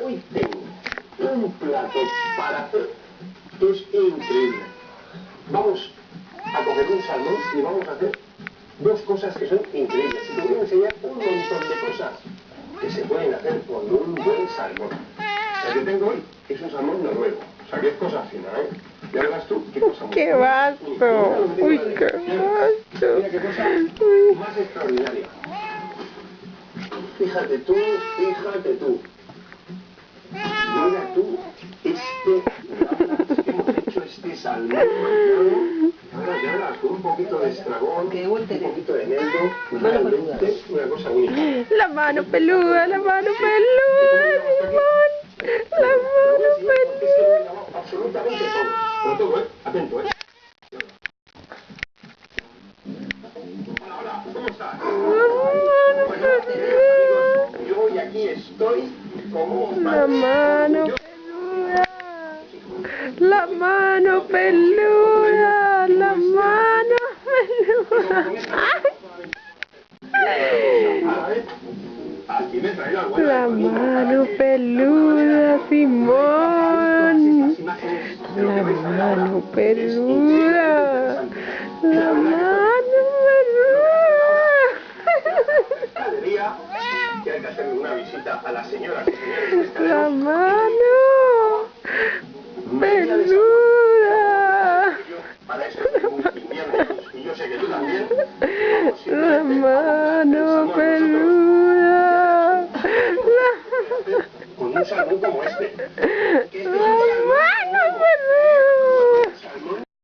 Hoy tengo un plato para hacer que es increíble. Vamos a coger un salmón y vamos a hacer dos cosas que son increíbles. Y te voy a enseñar un montón de cosas que se pueden hacer con un buen salmón. El que tengo hoy es un salmón noruego. O sea, que es cosa fina, ¿eh? Ya verás tú qué cosa muy ¡Qué vasto! ¡Uy, qué vasto! Mira qué cosa más extraordinaria. Fíjate tú, fíjate tú. Mira tú, hemos hecho este salmón ahora ya con un poquito de estragón, un poquito de eneldo, realmente una cosa única. La mano peluda, la mano peluda, Simón. La mano peluda. Absolutamente todo. Pero todo, atento, Hola, ¿cómo estás? Yo hoy aquí estoy como un La mano peluda. La mano peluda. La mano peluda. La mano peluda, Simón. La mano peluda. La mano peluda. Que hay que hacerle una visita a la señora. La mano peluda. Para eso estoy muy invierno y yo sé que tú también. La mano peluda. Con un salmón como este.